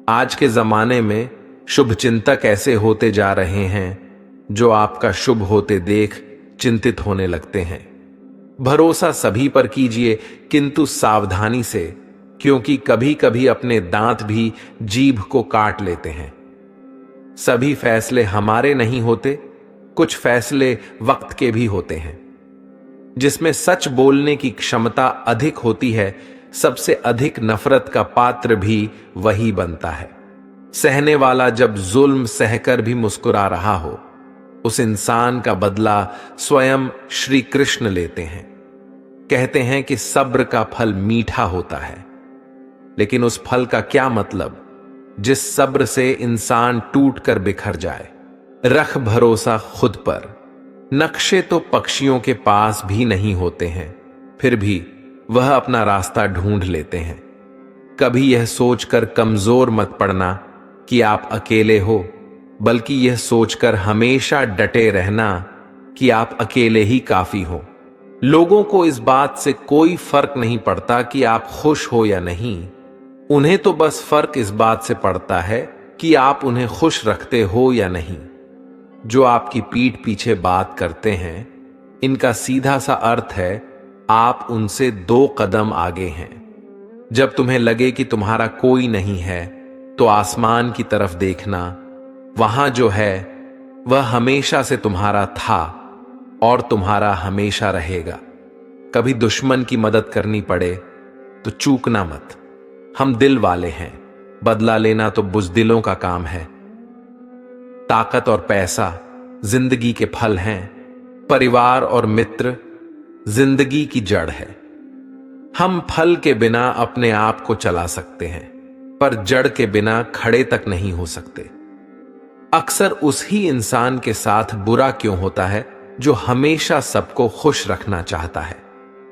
आज के जमाने में शुभ चिंतक ऐसे होते जा रहे हैं जो आपका शुभ होते देख चिंतित होने लगते हैं। भरोसा सभी पर कीजिए, किंतु सावधानी से, क्योंकि कभी कभी अपने दांत भी जीभ को काट लेते हैं। सभी फैसले हमारे नहीं होते, कुछ फैसले वक्त के भी होते हैं। जिसमें सच बोलने की क्षमता अधिक होती है, सबसे अधिक नफरत का पात्र भी वही बनता है। सहने वाला जब जुल्म सहकर भी मुस्कुरा रहा हो, उस इंसान का बदला स्वयं श्री कृष्ण लेते हैं। कहते हैं कि सब्र का फल मीठा होता है, लेकिन उस फल का क्या मतलब जिस सब्र से इंसान टूट कर बिखर जाए। रख भरोसा खुद पर। नक्शे तो पक्षियों के पास भी नहीं होते हैं, फिर भी वह अपना रास्ता ढूंढ लेते हैं। कभी यह सोचकर कमजोर मत पड़ना कि आप अकेले हो, बल्कि यह सोचकर हमेशा डटे रहना कि आप अकेले ही काफी हो। लोगों को इस बात से कोई फर्क नहीं पड़ता कि आप खुश हो या नहीं। उन्हें तो बस फर्क इस बात से पड़ता है कि आप उन्हें खुश रखते हो या नहीं। जो आपकी पीठ पीछे बात करते हैं, इनका सीधा सा अर्थ है आप उनसे 2 कदम आगे हैं। जब तुम्हें लगे कि तुम्हारा कोई नहीं है, तो आसमान की तरफ देखना। वहां जो है वह हमेशा से तुम्हारा था और तुम्हारा हमेशा रहेगा। कभी दुश्मन की मदद करनी पड़े तो चूकना मत। हम दिल वाले हैं, बदला लेना तो बुज़दिलों का काम है। ताकत और पैसा जिंदगी के फल हैं, परिवार और मित्र जिंदगी की जड़ है। हम फल के बिना अपने आप को चला सकते हैं, पर जड़ के बिना खड़े तक नहीं हो सकते। अक्सर उस ही इंसान के साथ बुरा क्यों होता है जो हमेशा सबको खुश रखना चाहता है।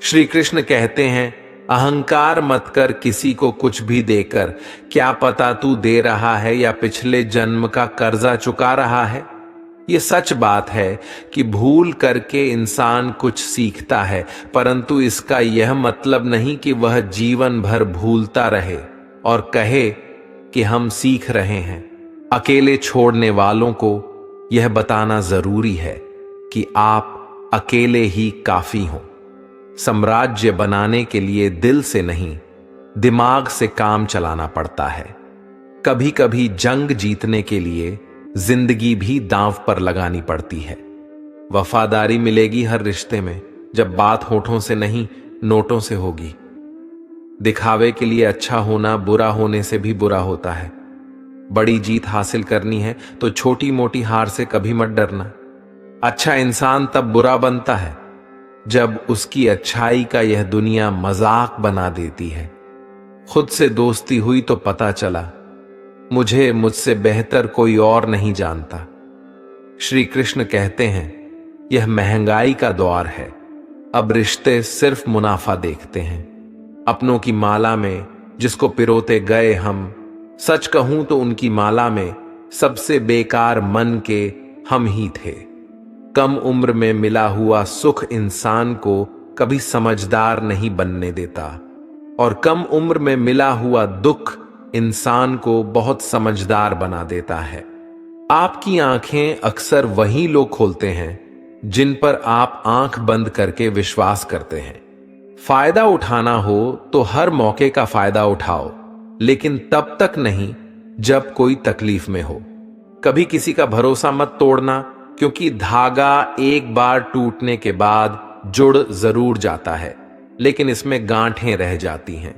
श्री कृष्ण कहते हैं, अहंकार मत कर किसी को कुछ भी देकर, क्या पता तू दे रहा है या पिछले जन्म का कर्जा चुका रहा है। ये सच बात है कि भूल करके इंसान कुछ सीखता है, परंतु इसका यह मतलब नहीं कि वह जीवन भर भूलता रहे और कहे कि हम सीख रहे हैं। अकेले छोड़ने वालों को यह बताना जरूरी है कि आप अकेले ही काफी हो। साम्राज्य बनाने के लिए दिल से नहीं, दिमाग से काम चलाना पड़ता है। कभी कभी जंग जीतने के लिए जिंदगी भी दांव पर लगानी पड़ती है। वफादारी मिलेगी हर रिश्ते में, जब बात होठों से नहीं नोटों से होगी। दिखावे के लिए अच्छा होना बुरा होने से भी बुरा होता है। बड़ी जीत हासिल करनी है तो छोटी मोटी हार से कभी मत डरना। अच्छा इंसान तब बुरा बनता है जब उसकी अच्छाई का यह दुनिया मजाक बना देती है। खुद से दोस्ती हुई तो पता चला मुझे मुझसे बेहतर कोई और नहीं जानता। श्री कृष्ण कहते हैं यह महंगाई का दौर है, अब रिश्ते सिर्फ मुनाफा देखते हैं। अपनों की माला में जिसको पिरोते गए हम, सच कहूं तो उनकी माला में सबसे बेकार मन के हम ही थे। कम उम्र में मिला हुआ सुख इंसान को कभी समझदार नहीं बनने देता, और कम उम्र में मिला हुआ दुख इंसान को बहुत समझदार बना देता है। आपकी आंखें अक्सर वही लोग खोलते हैं जिन पर आप आंख बंद करके विश्वास करते हैं। फायदा उठाना हो तो हर मौके का फायदा उठाओ, लेकिन तब तक नहीं जब कोई तकलीफ में हो। कभी किसी का भरोसा मत तोड़ना, क्योंकि धागा एक बार टूटने के बाद जुड़ जरूर जाता है, लेकिन इसमें गांठें रह जाती हैं।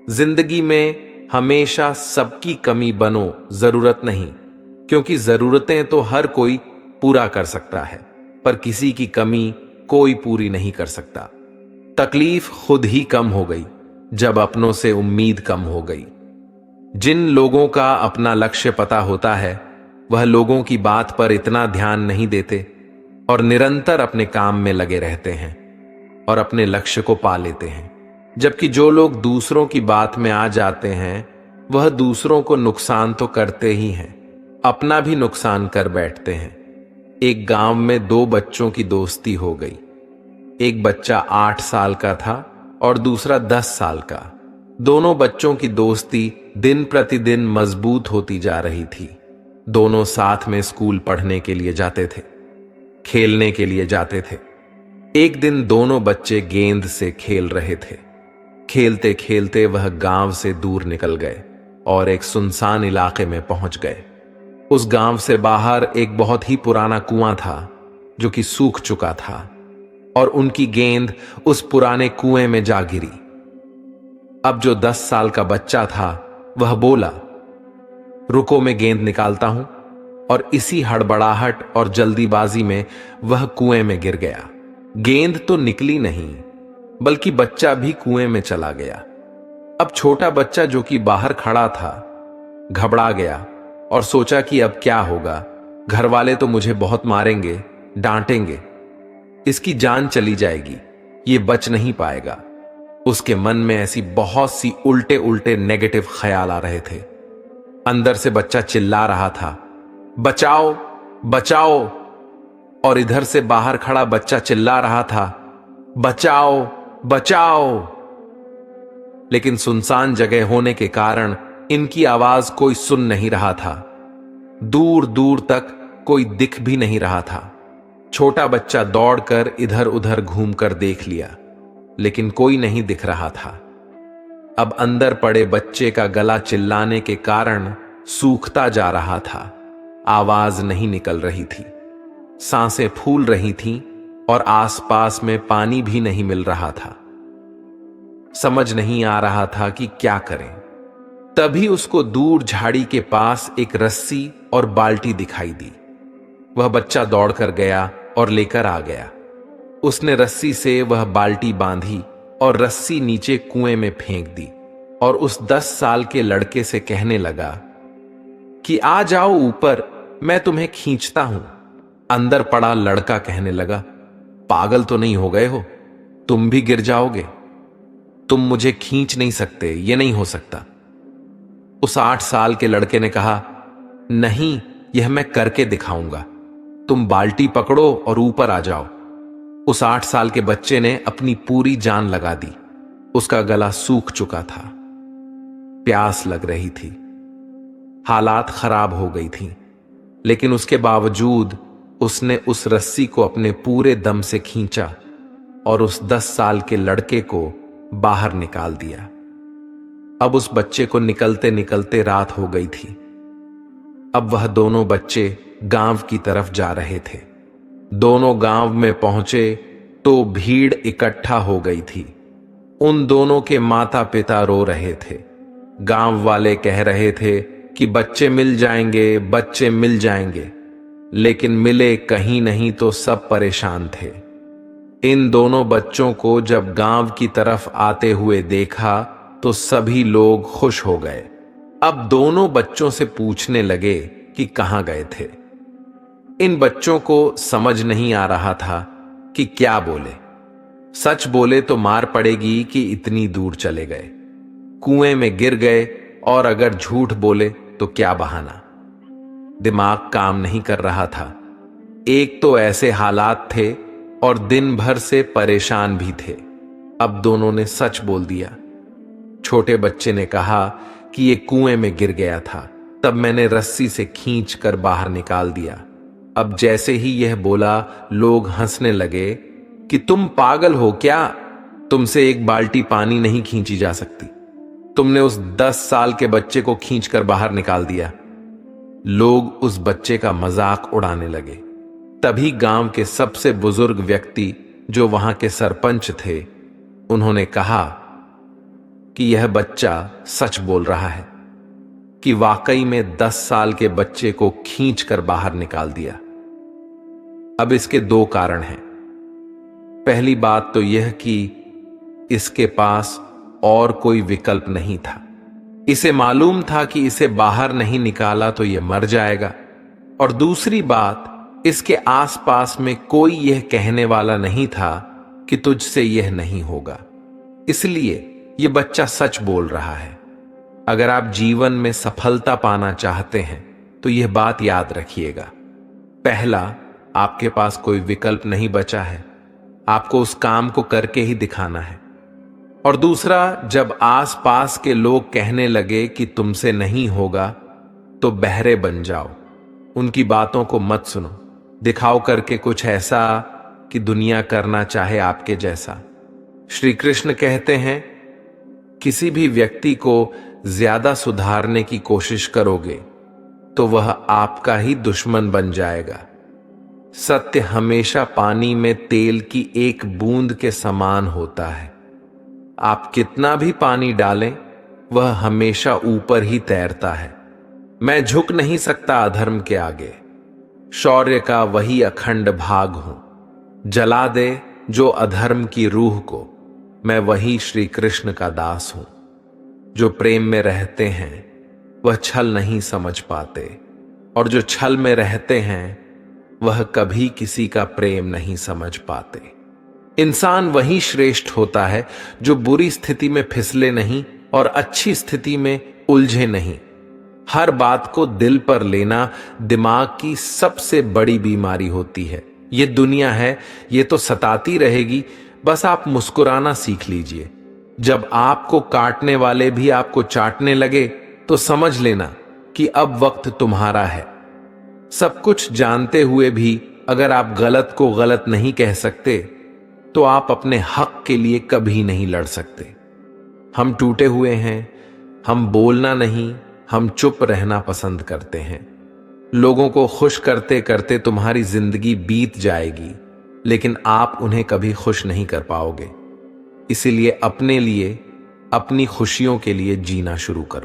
जिंदगी में हमेशा सबकी कमी बनो, जरूरत नहीं, क्योंकि जरूरतें तो हर कोई पूरा कर सकता है, पर किसी की कमी कोई पूरी नहीं कर सकता। तकलीफ खुद ही कम हो गई जब अपनों से उम्मीद कम हो गई। जिन लोगों का अपना लक्ष्य पता होता है वह लोगों की बात पर इतना ध्यान नहीं देते और निरंतर अपने काम में लगे रहते हैं और अपने लक्ष्य को पा लेते हैं। जबकि जो लोग दूसरों की बात में आ जाते हैं वह दूसरों को नुकसान तो करते ही हैं, अपना भी नुकसान कर बैठते हैं। एक गांव में दो बच्चों की दोस्ती हो गई। एक बच्चा 8 साल का था और दूसरा 10 साल का। दोनों बच्चों की दोस्ती दिन प्रतिदिन मजबूत होती जा रही थी। दोनों साथ में स्कूल पढ़ने के लिए जाते थे, खेलने के लिए जाते थे। एक दिन दोनों बच्चे गेंद से खेल रहे थे। खेलते खेलते वह गांव से दूर निकल गए और एक सुनसान इलाके में पहुंच गए। उस गांव से बाहर एक बहुत ही पुराना कुआं था जो कि सूख चुका था, और उनकी गेंद उस पुराने कुएं में जा गिरी। अब जो 10 साल का बच्चा था वह बोला, रुको मैं गेंद निकालता हूं, और इसी हड़बड़ाहट और जल्दीबाजी में वह कुएं में गिर गया। गेंद तो निकली नहीं, बल्कि बच्चा भी कुएं में चला गया। अब छोटा बच्चा जो कि बाहर खड़ा था घबरा गया और सोचा कि अब क्या होगा, घर वाले तो मुझे बहुत मारेंगे, डांटेंगे, इसकी जान चली जाएगी, ये बच नहीं पाएगा। उसके मन में ऐसी बहुत सी उल्टे उल्टे नेगेटिव ख्याल आ रहे थे। अंदर से बच्चा चिल्ला रहा था, बचाओ बचाओ, और इधर से बाहर खड़ा बच्चा चिल्ला रहा था, बचाओ बचाओ। लेकिन सुनसान जगह होने के कारण इनकी आवाज कोई सुन नहीं रहा था। दूर दूर तक कोई दिख भी नहीं रहा था। छोटा बच्चा दौड़कर इधर उधर घूमकर देख लिया, लेकिन कोई नहीं दिख रहा था। अब अंदर पड़े बच्चे का गला चिल्लाने के कारण सूखता जा रहा था। आवाज नहीं निकल रही थी, सांसें फूल रही थीं और आसपास में पानी भी नहीं मिल रहा था। समझ नहीं आ रहा था कि क्या करें। तभी उसको दूर झाड़ी के पास एक रस्सी और बाल्टी दिखाई दी। वह बच्चा दौड़कर गया और लेकर आ गया। उसने रस्सी से वह बाल्टी बांधी और रस्सी नीचे कुएं में फेंक दी, और उस 10 साल के लड़के से कहने लगा कि आ जाओ ऊपर, मैं तुम्हें खींचता हूं। अंदर पड़ा लड़का कहने लगा, पागल तो नहीं हो गए हो, तुम भी गिर जाओगे, तुम मुझे खींच नहीं सकते, ये नहीं हो सकता। उस 8 साल के लड़के ने कहा, नहीं, यह मैं करके दिखाऊंगा, तुम बाल्टी पकड़ो और ऊपर आ जाओ। उस 8 साल के बच्चे ने अपनी पूरी जान लगा दी। उसका गला सूख चुका था, प्यास लग रही थी, हालात खराब हो गई थी, लेकिन उसके बावजूद उसने उस रस्सी को अपने पूरे दम से खींचा और उस 10 साल के लड़के को बाहर निकाल दिया। अब उस बच्चे को निकलते निकलते रात हो गई थी। अब वह दोनों बच्चे गांव की तरफ जा रहे थे। दोनों गांव में पहुंचे तो भीड़ इकट्ठा हो गई थी। उन दोनों के माता पिता रो रहे थे। गांव वाले कह रहे थे कि बच्चे मिल जाएंगे, बच्चे मिल जाएंगे, लेकिन मिले कहीं नहीं तो सब परेशान थे। इन दोनों बच्चों को जब गांव की तरफ आते हुए देखा तो सभी लोग खुश हो गए। अब दोनों बच्चों से पूछने लगे कि कहां गए थे। इन बच्चों को समझ नहीं आ रहा था कि क्या बोले। सच बोले तो मार पड़ेगी कि इतनी दूर चले गए, कुएं में गिर गए, और अगर झूठ बोले तो क्या बहाना। दिमाग काम नहीं कर रहा था। एक तो ऐसे हालात थे और दिन भर से परेशान भी थे। अब दोनों ने सच बोल दिया। छोटे बच्चे ने कहा कि ये कुएं में गिर गया था, तब मैंने रस्सी से खींच कर बाहर निकाल दिया। अब जैसे ही यह बोला, लोग हंसने लगे कि तुम पागल हो क्या, तुमसे एक बाल्टी पानी नहीं खींची जा सकती, तुमने उस 10 साल के बच्चे को खींचकर बाहर निकाल दिया। लोग उस बच्चे का मजाक उड़ाने लगे। तभी गांव के सबसे बुजुर्ग व्यक्ति, जो वहां के सरपंच थे, उन्होंने कहा कि यह बच्चा सच बोल रहा है कि वाकई में 10 साल के बच्चे को खींचकर बाहर निकाल दिया। अब इसके 2 कारण हैं। पहली बात तो यह कि इसके पास और कोई विकल्प नहीं था। इसे मालूम था कि इसे बाहर नहीं निकाला तो यह मर जाएगा। और दूसरी बात, इसके आसपास में कोई यह कहने वाला नहीं था कि तुझसे यह नहीं होगा। इसलिए यह बच्चा सच बोल रहा है। अगर आप जीवन में सफलता पाना चाहते हैं तो यह बात याद रखिएगा। पहला, आपके पास कोई विकल्प नहीं बचा है, आपको उस काम को करके ही दिखाना है। और दूसरा, जब आसपास के लोग कहने लगे कि तुमसे नहीं होगा तो बहरे बन जाओ, उनकी बातों को मत सुनो। दिखाओ करके कुछ ऐसा कि दुनिया करना चाहे आपके जैसा। श्री कृष्ण कहते हैं, किसी भी व्यक्ति को ज्यादा सुधारने की कोशिश करोगे तो वह आपका ही दुश्मन बन जाएगा। सत्य हमेशा पानी में तेल की एक बूंद के समान होता है। आप कितना भी पानी डालें, वह हमेशा ऊपर ही तैरता है। मैं झुक नहीं सकता अधर्म के आगे। शौर्य का वही अखंड भाग हूं। जला दे जो अधर्म की रूह को, मैं वही श्री कृष्ण का दास हूं। जो प्रेम में रहते हैं वह छल नहीं समझ पाते, और जो छल में रहते हैं वह कभी किसी का प्रेम नहीं समझ पाते। इंसान वही श्रेष्ठ होता है जो बुरी स्थिति में फिसले नहीं और अच्छी स्थिति में उलझे नहीं। हर बात को दिल पर लेना दिमाग की सबसे बड़ी बीमारी होती है। ये दुनिया है, ये तो सताती रहेगी, बस आप मुस्कुराना सीख लीजिए। जब आपको काटने वाले भी आपको चाटने लगे तो समझ लेना कि अब वक्त तुम्हारा है। सब कुछ जानते हुए भी अगर आप गलत को गलत नहीं कह सकते तो आप अपने हक के लिए कभी नहीं लड़ सकते। हम टूटे हुए हैं, हम बोलना नहीं, हम चुप रहना पसंद करते हैं। लोगों को खुश करते करते तुम्हारी जिंदगी बीत जाएगी, लेकिन आप उन्हें कभी खुश नहीं कर पाओगे। इसीलिए अपने लिए, अपनी खुशियों के लिए जीना शुरू करो।